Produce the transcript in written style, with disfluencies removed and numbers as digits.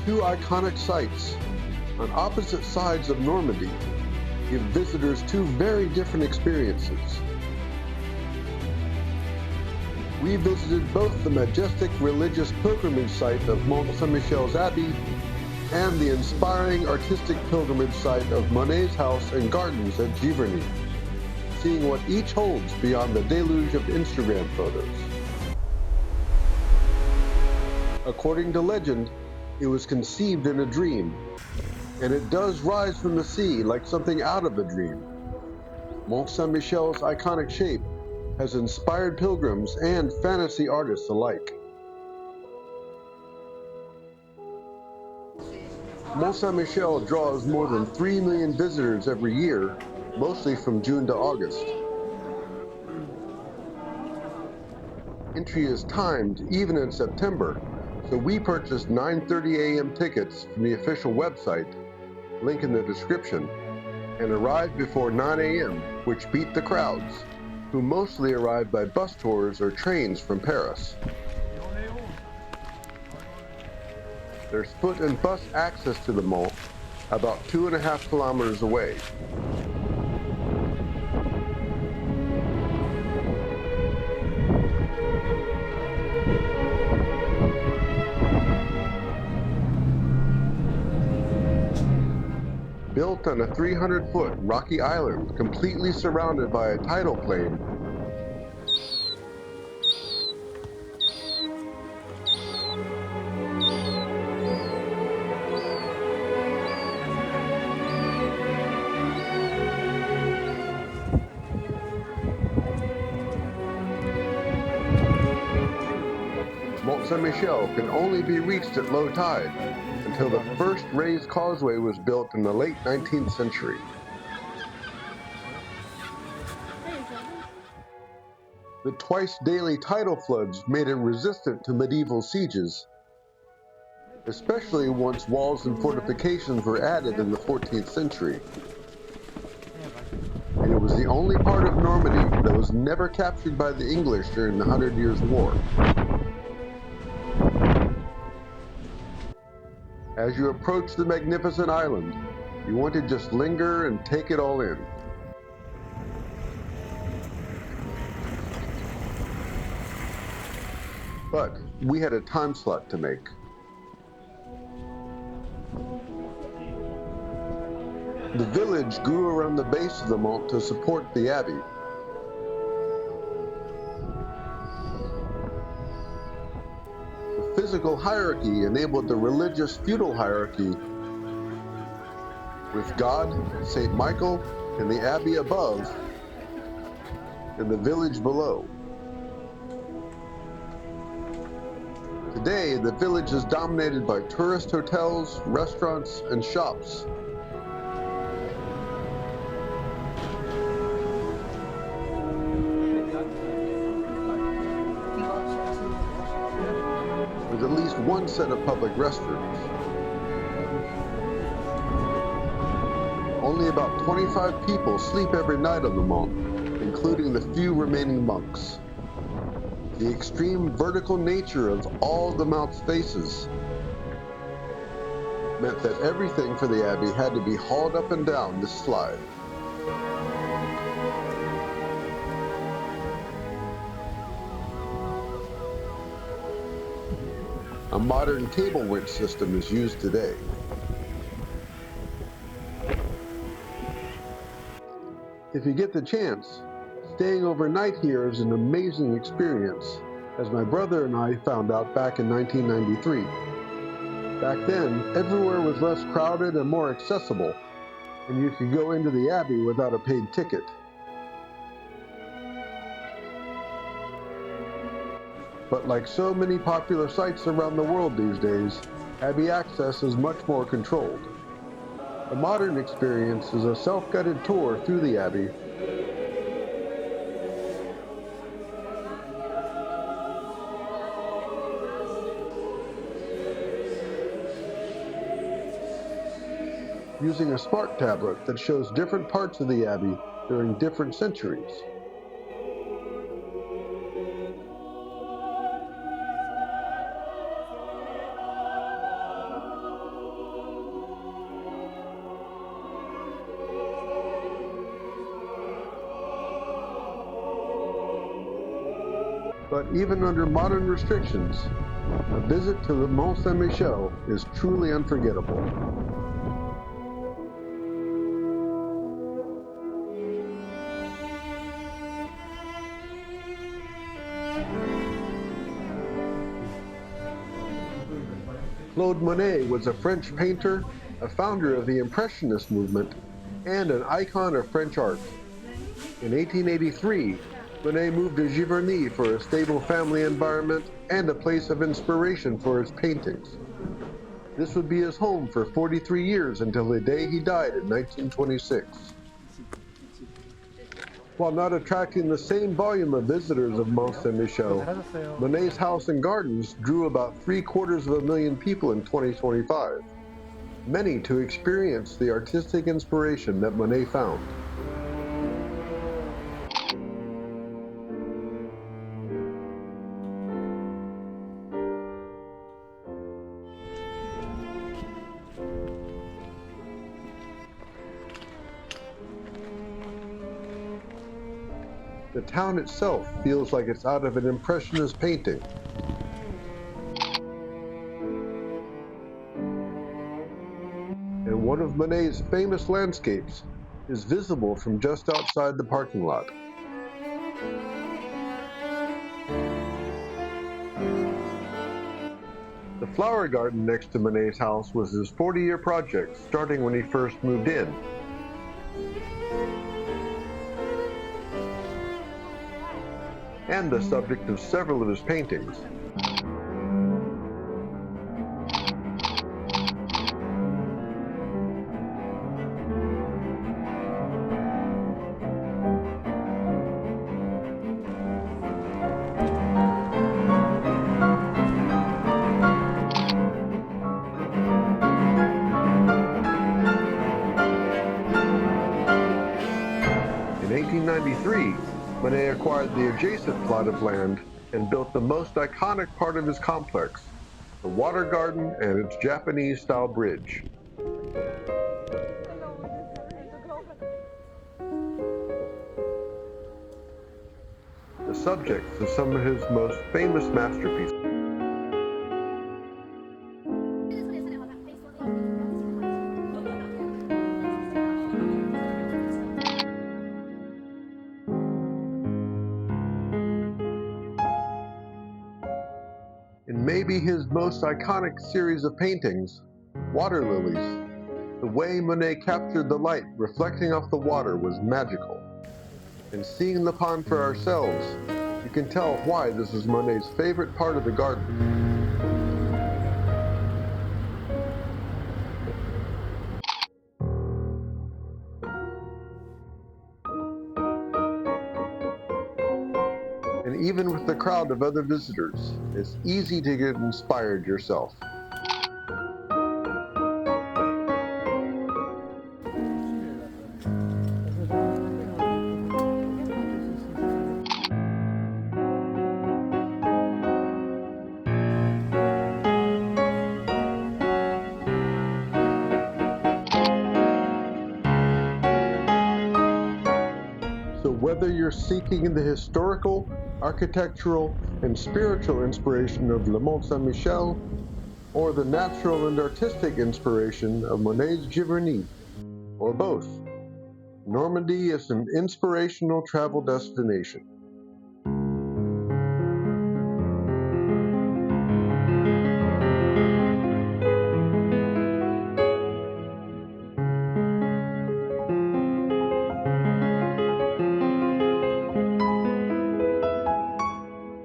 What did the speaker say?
Two iconic sites on opposite sides of Normandy give visitors two very different experiences. We visited both the majestic religious pilgrimage site of Mont Saint-Michel's Abbey and the inspiring artistic pilgrimage site of Monet's house and gardens at Giverny, seeing what each holds beyond the deluge of Instagram photos. According to legend, it was conceived in a dream, and it does rise from the sea like something out of a dream. Mont Saint-Michel's iconic shape has inspired pilgrims and fantasy artists alike. Mont Saint-Michel draws more than 3 million visitors every year, mostly from June to August. Entry is timed even in September, so we purchased 9:30 a.m. tickets from the official website, link in the description, and arrived before 9 a.m., which beat the crowds, who mostly arrived by bus tours or trains from Paris. There's foot and bus access to the Mont, about 2.5 kilometers away. Built on a 300-foot rocky island completely surrounded by a tidal plain, Mont Saint-Michel can only be reached at low tide until the first raised causeway was built in the late 19th century. The twice-daily tidal floods made it resistant to medieval sieges, especially once walls and fortifications were added in the 14th century. And it was the only part of Normandy that was never captured by the English during the 100 Years' War. As you approach the magnificent island, you want to just linger and take it all in. But we had a time slot to make. The village grew around the base of the Mont to support the Abbey. The physical hierarchy enabled the religious feudal hierarchy, with God, St. Michael, and the Abbey above, and the village below. Today, the village is dominated by tourist hotels, restaurants, and shops. With at least one set of public restrooms. Only about 25 people sleep every night on the Mont, including the few remaining monks. The extreme vertical nature of all the Mount's faces meant that everything for the Abbey had to be hauled up and down this slide. A modern cable winch system is used today. If you get the chance, staying overnight here is an amazing experience, as my brother and I found out back in 1993. Back then, everywhere was less crowded and more accessible, and you could go into the Abbey without a paid ticket. But like so many popular sites around the world these days, Abbey access is much more controlled. The modern experience is a self-guided tour through the Abbey, using a smart tablet that shows different parts of the Abbey during different centuries. But even under modern restrictions, a visit to the Mont Saint-Michel is truly unforgettable. Claude Monet was a French painter, a founder of the Impressionist movement, and an icon of French art. In 1883, Monet moved to Giverny for a stable family environment and a place of inspiration for his paintings. This would be his home for 43 years until the day he died in 1926. While not attracting the same volume of visitors of Mont Saint-Michel, Monet's house and gardens drew about 750,000 people in 2025, many to experience the artistic inspiration that Monet found. The town itself feels like it's out of an Impressionist painting. And one of Monet's famous landscapes is visible from just outside the parking lot. The flower garden next to Monet's house was his 40-year project, starting when he first moved in. And the subject of several of his paintings. In 1893, Monet acquired the adjacent plot of land and built the most iconic part of his complex, the water garden and its Japanese-style bridge. The subjects of some of his most famous masterpieces. In maybe his most iconic series of paintings, Water Lilies, the way Monet captured the light reflecting off the water was magical. And seeing the pond for ourselves, you can tell why this is Monet's favorite part of the garden. And even with the crowd of other visitors, it's easy to get inspired yourself. So whether you're seeking the historical, architectural, and spiritual inspiration of Le Mont Saint-Michel, or the natural and artistic inspiration of Monet's Giverny, or both, Normandy is an inspirational travel destination.